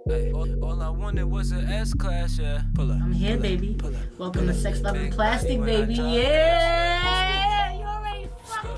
Ay, all I wanted was an S class, yeah. Pull up. I'm here, baby. Welcome to Sex, Love, and Plastic, baby. Yeah!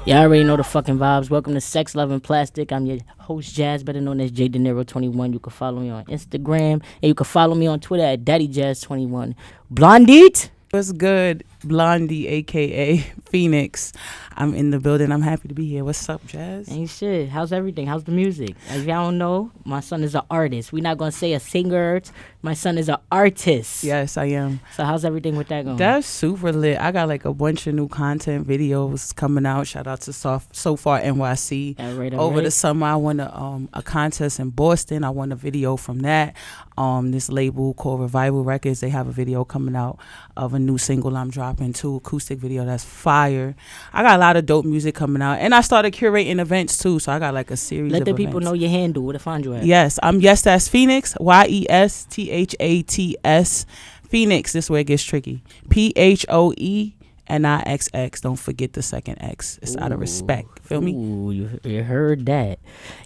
Y'all already know the fucking vibes. Welcome to Sex, Love, and Plastic. I'm your host, Jazz, better known as J De Niro 21. You can follow me on Instagram, and you can follow me on Twitter at DaddyJazz21. Blondie? What's good? Blondie, aka Phoenixx. I'm in the building. I'm happy to be here. What's up, Jazz? Ain't shit. How's everything? How's the music? As y'all don't know, my son is an artist. We're not gonna say a singer. My son is an artist. Yes, I am. So how's everything with that going? That's super lit. I got like a bunch of new content videos coming out. Shout out to So Far NYC. Over the summer, I won a contest in Boston. I won a video from that. This label called Revival Records. They have a video coming out of a new single I'm dropping too. Acoustic video that's fire. I got a lot of dope music coming out, and I started curating events too. So I got like a series. Let of the events. people know your handle. Where to find you at? Yes, that's Phoenixx. YESTHATS. Phoenixx. This is where it gets tricky. PHOENIXX. Don't forget the second X. It's out of respect. Feel me? Ooh, you heard that.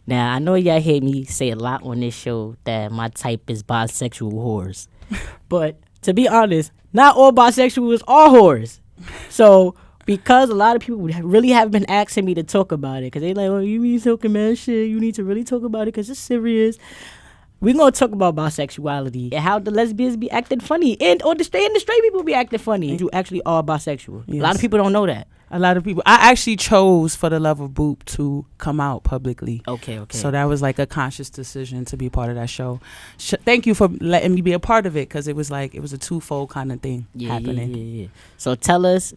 Now I know y'all hear me say a lot on this show that my type is bisexual whores, but to be honest, not all bisexuals are whores. So because a lot of people really have been asking me to talk about it, because they like, oh, you mean talking mad shit? You need to really talk about it because it's serious. We're going to talk about bisexuality and how the lesbians be acting funny. And or the straight people be acting funny. You actually are bisexual. Yes. A lot of people don't know that. A lot of people. I actually chose For the Love of Boop to come out publicly. Okay. So that was like a conscious decision to be part of that show. Thank you for letting me be a part of it, because it was a twofold kind of thing happening. Yeah. So tell us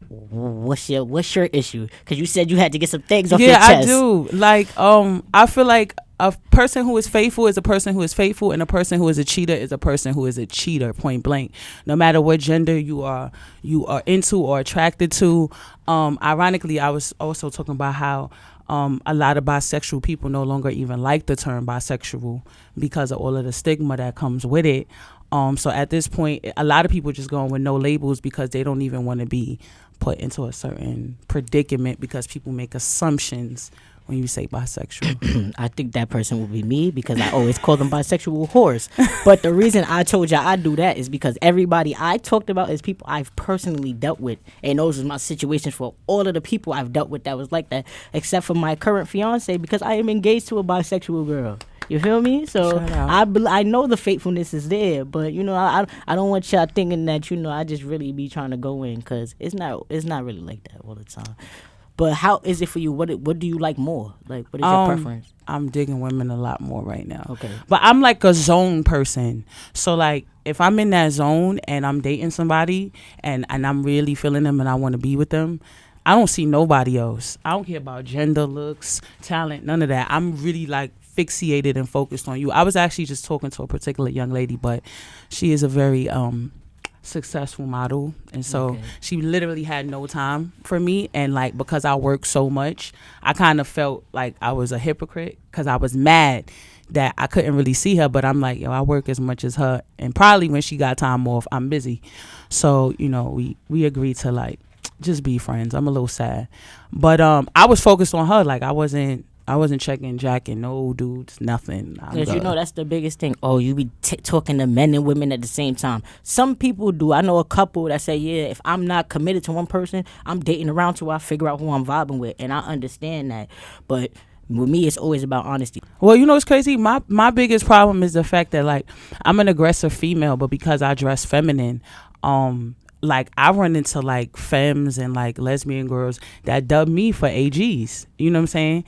what's your issue? Because you said you had to get some things off your chest. Yeah, I do. Like, I feel like a person who is faithful is a person who is faithful, and a person who is a cheater is a person who is a cheater, point blank. No matter what gender you are into or attracted to. Ironically, I was also talking about how a lot of bisexual people no longer even like the term bisexual because of all of the stigma that comes with it. So at this point, a lot of people just going with no labels because they don't even want to be put into a certain predicament, because people make assumptions when you say bisexual. I think that person will be me, because I always call them bisexual whores. But the reason I told y'all I do that is because everybody I talked about is people I've personally dealt with. And those are my situations for all of the people I've dealt with that was like that, except for my current fiance, because I am engaged to a bisexual girl. You feel me? So I know the faithfulness is there, but I don't want y'all thinking that I just really be trying to go in, because it's not really like that all the time. But how is it for you? What do you like more? Like, what is your preference? I'm digging women a lot more right now. Okay. But I'm like a zone person. So like if I'm in that zone and I'm dating somebody and I'm really feeling them and I want to be with them, I don't see nobody else. I don't care about gender, looks, talent, none of that. I'm really like fixated and focused on you. I was actually just talking to a particular young lady, but she is a very successful model, and so she literally had no time for me, and like because I work so much, I kind of felt like I was a hypocrite, because I was mad that I couldn't really see her, but I'm like, I work as much as her, and probably when she got time off, I'm busy. So we agreed to like just be friends. I'm a little sad, but I was focused on her. Like I wasn't checking Jack and no dudes, nothing. Because that's the biggest thing. Oh, you be talking to men and women at the same time. Some people do. I know a couple that say, yeah, if I'm not committed to one person, I'm dating around till I figure out who I'm vibing with. And I understand that. But with me, it's always about honesty. Well, it's crazy. My biggest problem is the fact that like I'm an aggressive female, but because I dress feminine, like I run into like femmes and like lesbian girls that dub me for AGs. You know what I'm saying?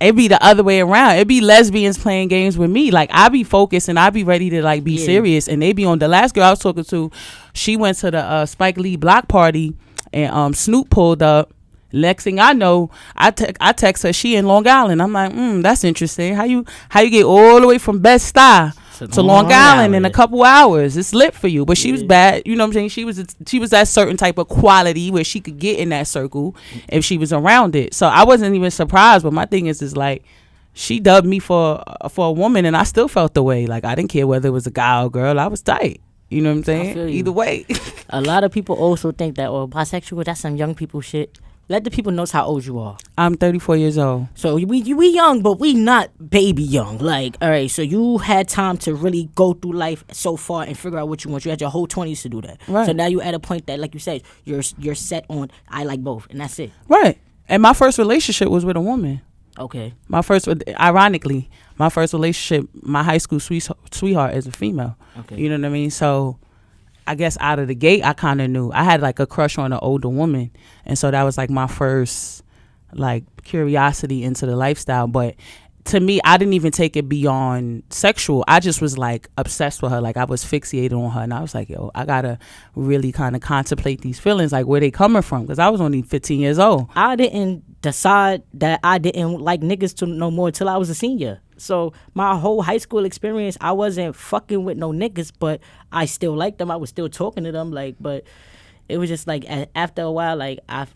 It'd be the other way around. It'd be lesbians playing games with me. Like I be focused and I be ready to like be serious, and they be on. The last girl I was talking to, she went to the Spike Lee block party, and Snoop pulled up. Next thing I know, I text her, she in Long Island. I'm like, that's interesting. How you get all the way from Bed-Stuy to Long Island in a couple hours? It's lit for you. But she was bad. You know what I'm saying? She was that certain type of quality where she could get in that circle if she was around it. So I wasn't even surprised. But my thing is like, she dubbed me for a woman, and I still felt the way. Like I didn't care whether it was a guy or girl. I was tight. You know what I'm saying? Either way. A lot of people also think that bisexual, that's some young people shit. Let the people know how old you are. I'm 34 years old. So we young, but we not baby young. Like, all right, so you had time to really go through life so far and figure out what you want. You had your whole 20s to do that. Right. So now you at a point that, like you said, you're set on I like both, and that's it. Right. And my first relationship was with a woman. Okay. Ironically, my first relationship, my high school sweetheart is a female. Okay. You know what I mean? So I guess out of the gate, I kind of knew. I had like a crush on an older woman. And so that was like my first like curiosity into the lifestyle. But to me, I didn't even take it beyond sexual. I just was like obsessed with her. Like I was fixated on her. And I was like, yo, I got to really kind of contemplate these feelings, like where they coming from. Because I was only 15 years old. I didn't decide that I didn't like niggas to no more till I was a senior. So my whole high school experience, I wasn't fucking with no niggas, but I still liked them. I was still talking to them, like, but it was just like after a while, like I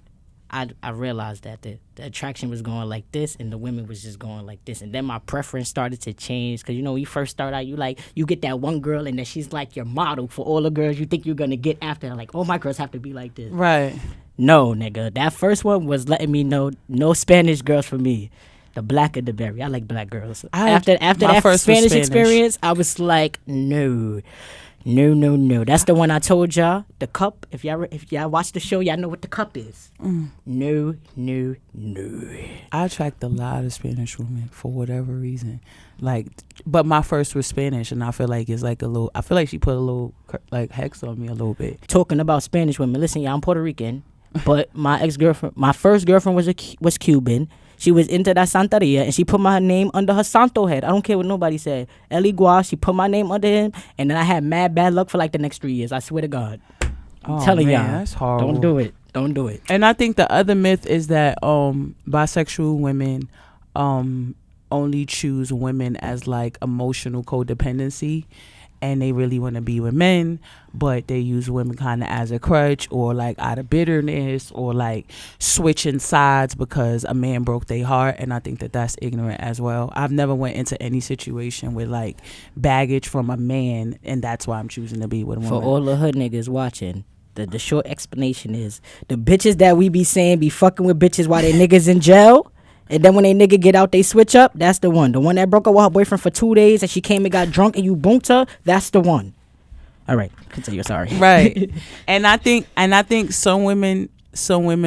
realized that the attraction was going like this, and the women was just going like this, and then my preference started to change. Cause when you first start out, you get that one girl, and then she's like your model for all the girls you think you're gonna get after. Like, oh, my girls have to be like this. Right. No, nigga, that first one was letting me know no Spanish girls for me. The black of the berry. I like black girls. After that first Spanish experience, I was like, no. That's the one I told y'all. The cup. If y'all watch the show, y'all know what the cup is. No. I attract a lot of Spanish women for whatever reason. Like, but my first was Spanish, and I feel like it's like a little. I feel like she put a little like hex on me a little bit. Talking about Spanish women. Listen, y'all, I'm Puerto Rican, but my first girlfriend was Cuban. She was into that Santeria, and she put my name under her santo head. I don't care what nobody said. El Igual, she put my name under him, and then I had mad bad luck for like the next 3 years. I swear to God. I'm telling y'all. That's horrible. Don't do it. And I think the other myth is that bisexual women only choose women as like emotional codependency, and they really want to be with men, but they use women kind of as a crutch, or like out of bitterness, or like switching sides because a man broke their heart. And I think that that's ignorant as well. I've never went into any situation with like baggage from a man, and that's why I'm choosing to be with a woman. For all the hood niggas watching, the short explanation is the bitches that we be saying be fucking with bitches while they niggas in jail. And then when they nigga get out, they switch up. That's the one. The one that broke up with her boyfriend for 2 days and she came and got drunk and you bonked her. That's the one. All right, continue. Sorry. Right. and I think some women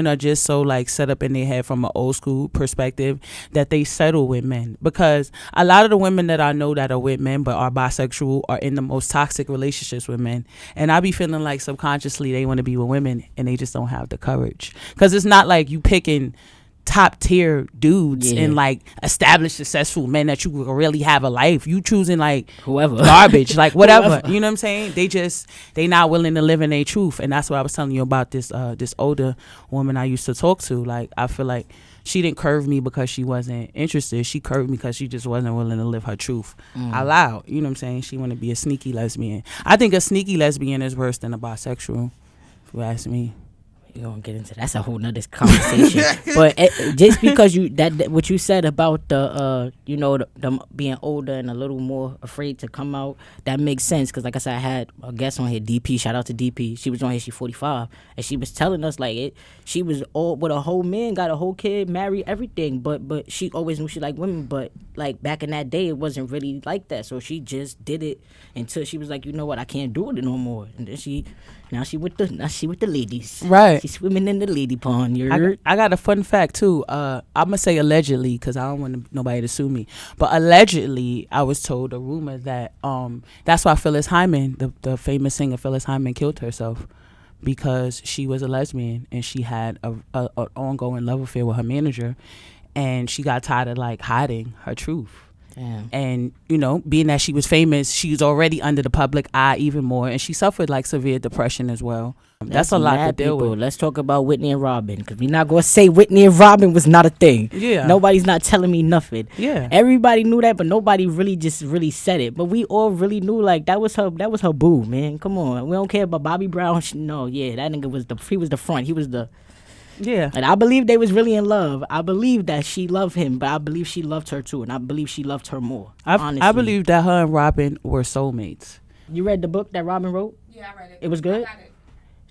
are just so like set up in their head from an old school perspective that they settle with men, because a lot of the women that I know that are with men but are bisexual are in the most toxic relationships with men, and I be feeling like subconsciously they want to be with women and they just don't have the courage, because it's not like you picking top tier dudes and like established successful men that you could really have a life. You choosing like whoever, garbage, like whatever. You know what I'm saying? They not willing to live in their truth. And that's what I was telling you about this older woman I used to talk to. Like, I feel like she didn't curve me because she wasn't interested. She curved me because she just wasn't willing to live her truth out loud. You know what I'm saying? She want to be a sneaky lesbian. I think a sneaky lesbian is worse than a bisexual, if you ask me. We're gonna get into that's a whole nother conversation. But just because what you said about the them being older and a little more afraid to come out, that makes sense. Because like I said, I had a guest on here, DP. Shout out to DP. She was on here. She's 45, and she was telling us like she was all with a whole man, got a whole kid, married, everything. But she always knew she liked women. But like back in that day, it wasn't really like that. So she just did it until she was like, you know what, I can't do it no more. And then now she with the ladies. Right. She's swimming in the lady pond. I got a fun fact too. I'm gonna say allegedly because I don't want nobody to sue me. But allegedly, I was told a rumor that that's why Phyllis Hyman, the famous singer Phyllis Hyman, killed herself, because she was a lesbian and she had an ongoing love affair with her manager, and she got tired of like hiding her truth. Damn. And being that she was famous, she was already under the public eye even more, and she suffered like severe depression as well. That's a lot to deal with. Let's talk about Whitney and Robin, because we're not gonna say Whitney and Robin was not a thing. Yeah, nobody's not telling me nothing. Yeah, everybody knew that, but nobody really said it. But we all really knew like that was her boo, man. Come on, we don't care about Bobby Brown. That nigga was he was the front. He was the. Yeah. And I believe they was really in love. I believe that she loved him, but I believe she loved her too, and I believe she loved her more. Honestly. I believe that her and Robin were soulmates. You read the book that Robin wrote? Yeah, I read it. It was good? I got it.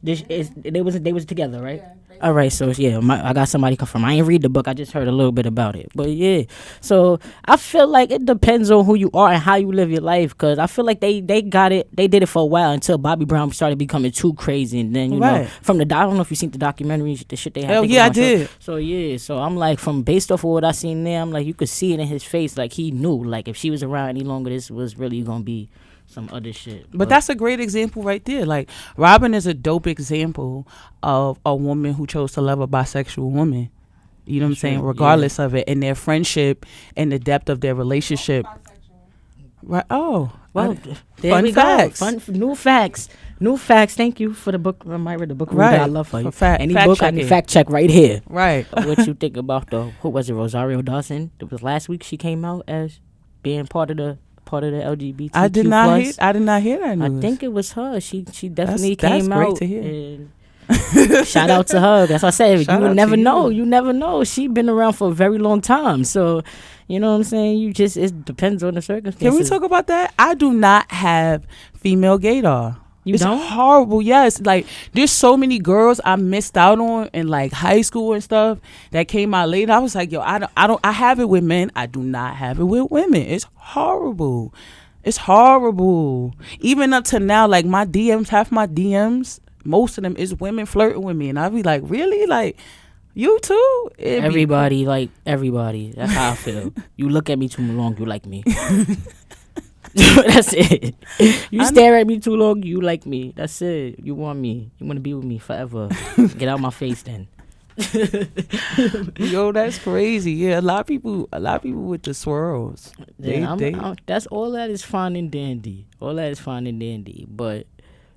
They was together, right? All right, so yeah, I got somebody confirm. I ain't read the book. I just heard a little bit about it, but yeah. So I feel like it depends on who you are and how you live your life. Cause I feel like they got it. They did it for a while until Bobby Brown started becoming too crazy, and then you know from I don't know if you seen the documentary, the shit they had. Hell yeah, I did. So yeah, so I'm like based off of what I seen there, I'm like you could see it in his face, like he knew, like if she was around any longer, this was really gonna be some other shit. But that's a great example right there. Like Robin is a dope example of a woman who chose to love a bisexual woman. You know what I'm saying? Regardless of it, and their friendship and the depth of their relationship. Right. Oh, well, fun facts. New facts. New facts. Thank you for the book, Myra. The book reader. I love her. Any book I can fact check right here. Right. What you think about who was it? Rosario Dawson. It was last week she came out as being part of the LGBT. I did not hear that news. I think it was her. She definitely came out. That's great to hear. Shout out to her. That's what I said. You would never know. You never know. She been around for a very long time. So, you know what I'm saying? It depends on the circumstances. Can we talk about that? I do not have female gaydar. It's don't? horrible. Yes, like there's so many girls I missed out on in like high school and stuff that came out later. I was like, yo, I have it with men. I do not have it with women. It's horrible. It's horrible. Even up to now, like my DMs, half my DMs, most of them is women flirting with me, and I be like, really, like. You too? Everybody. That's how I feel. You look at me too long, you like me. That's it. You stare at me too long, you like me. That's it. You want me. You want to be with me forever. Get out my face then. Yo, that's crazy. Yeah, a lot of people with the swirls. That's all that is fine and dandy. But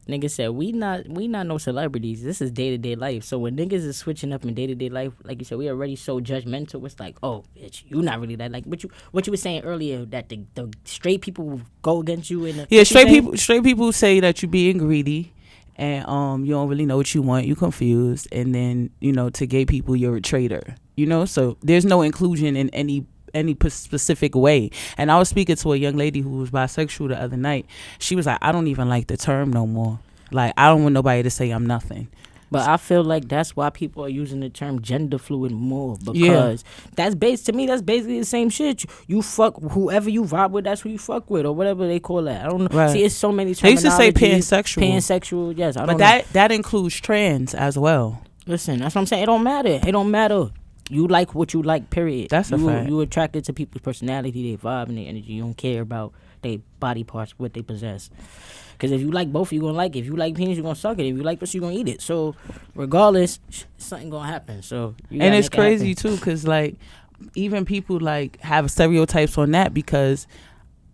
niggas said we not no celebrities. This is day-to-day life. So when niggas is switching up in day-to-day life, like you said, we already so judgmental. It's like, oh, bitch, you not really that. Like what you were saying earlier, that the straight people will go against you. Straight people say that you being greedy, and you don't really know what you want. You confused, and then to gay people you're a traitor. So there's no inclusion in any specific way. And I was speaking to a young lady who was bisexual the other night. She was like, I don't even like the term no more. Like, I don't want nobody to say I'm nothing. But I feel like that's why people are using the term gender fluid more, because that's basically the same shit. You fuck whoever you vibe with, that's who you fuck with, or whatever they call that. I don't know. Right. See, it's so many terminologies. They used to say pansexual. Yes, I don't know. But that includes trans as well. Listen, that's what I'm saying. It don't matter. You like what you like, period. That's a fact. You attracted to people's personality, their vibe, and their energy. You don't care about their body parts, what they possess. Because if you like both, you're going to like it. If you like penis, you're going to suck it. If you like pussy, you're going to eat it. So, regardless, something going to happen. So, and it's crazy, too, because, like, even people, like, have stereotypes on that, because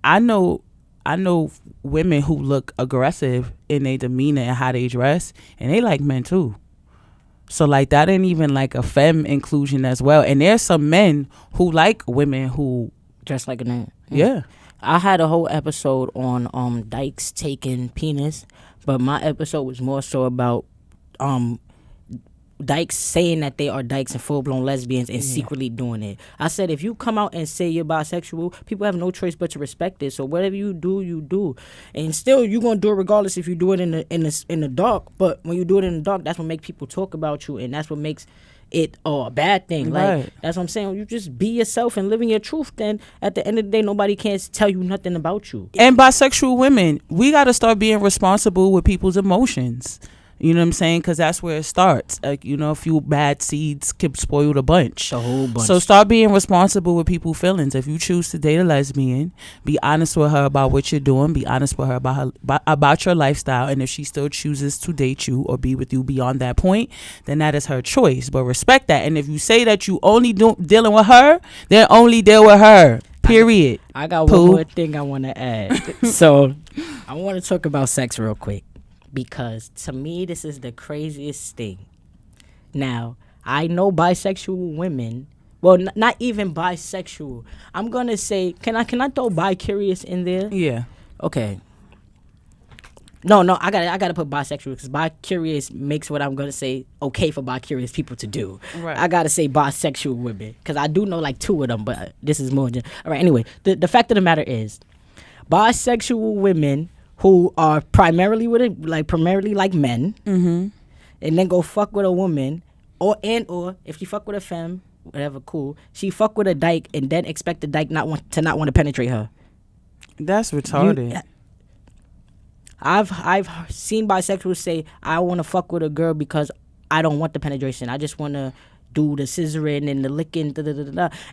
I know women who look aggressive in their demeanor and how they dress, and they like men, too. So, like, that ain't even, like, a femme inclusion as well. And there's some men who like women who dress like a man. Yeah. I had a whole episode on dykes taking penis, but my episode was more so about dykes saying that they are dykes and full-blown lesbians and secretly doing it. I said, if you come out and say you're bisexual, people have no choice but to respect it. So whatever you do, you do. And still, you're going to do it regardless if you do it in the dark. But when you do it in the dark, that's what makes people talk about you, and that's what makes it a bad thing. Right. Like, that's what I'm saying. You just be yourself and living your truth, then at the end of the day, nobody can tell you nothing about you. And bisexual women, we got to start being responsible with people's emotions. You know what I'm saying? Because that's where it starts. Like, a few bad seeds could spoil the bunch. The whole bunch. So start being responsible with people's feelings. If you choose to date a lesbian, be honest with her about what you're doing. Be honest with her about your lifestyle. And if she still chooses to date you or be with you beyond that point, then that is her choice. But respect that. And if you say that you only dealing with her, then only deal with her. Period. I got one more thing I want to add. So I want to talk about sex real quick, because to me, this is the craziest thing. Now, I know bisexual women, well, not even bisexual. I'm going to say, can I throw bi-curious in there? Yeah. Okay. No, I gotta put bisexual, because bi-curious makes what I'm going to say okay for bi-curious people to do. Right. I got to say bisexual women, because I do know like two of them, but this is more. All right, anyway, the fact of the matter is, bisexual women who are primarily like men, and then go fuck with a woman, or if she fuck with a femme, whatever, cool. She fuck with a dyke and then expect the dyke not want to penetrate her. That's retarded. I've seen bisexuals say, I want to fuck with a girl because I don't want the penetration. I just want to do the scissoring and the licking,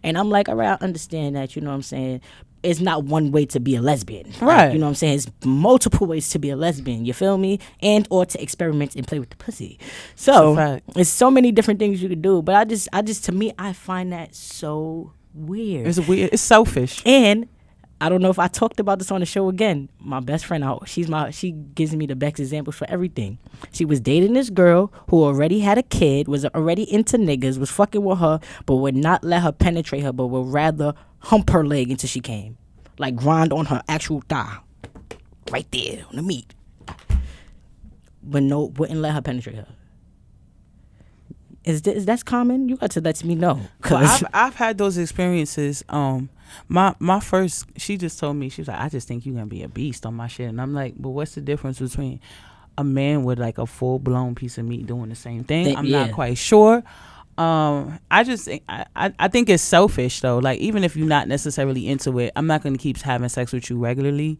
and I'm like, all right, I understand that. You know what I'm saying? It's not one way to be a lesbian, right? You know what I'm saying? It's multiple ways to be a lesbian. You feel me? And or to experiment and play with the pussy. So it's so many different things you could do. But I just to me, I find that so weird. It's weird. It's selfish. And I don't know if I talked about this on the show again. My best friend, she gives me the best examples for everything. She was dating this girl who already had a kid, was already into niggas, was fucking with her, but would not let her penetrate her, but would rather hump her leg until she came. Like grind on her actual thigh. Right there on the meat. But wouldn't let her penetrate her. Is that's common? You got to let me know. Well, I've had those experiences. My first, she just told me, she was like, I just think you're gonna be a beast on my shit, and I'm like, but what's the difference between a man with like a full blown piece of meat doing the same thing? I'm not quite sure. I just think I think it's selfish though. Like even if you're not necessarily into it, I'm not gonna keep having sex with you regularly,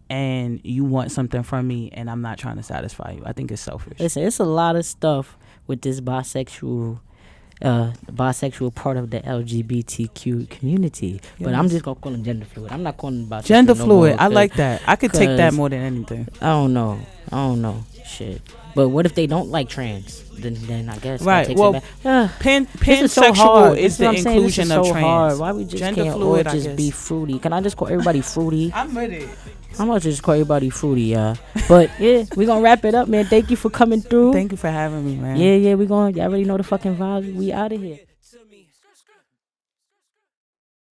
and you want something from me, and I'm not trying to satisfy you. I think it's selfish. Listen, it's a lot of stuff with this bisexual part of the LGBTQ community, but I'm just gonna call them gender fluid. I'm not calling them bisexual. Gender fluid. I like that. I could take that more than anything. I don't know. Shit. But what if they don't like trans? Then I guess right. Well, pansexual is the inclusion of trans. Hard. Why we just gender can't fluid, all just be fruity? Can I just call everybody fruity? I'm with it. I'm gonna just call everybody fruity, y'all. But yeah, we gonna wrap it up, man. Thank you for coming through. Thank you for having me, man. Yeah, y'all already know the fucking vibes. We out of here.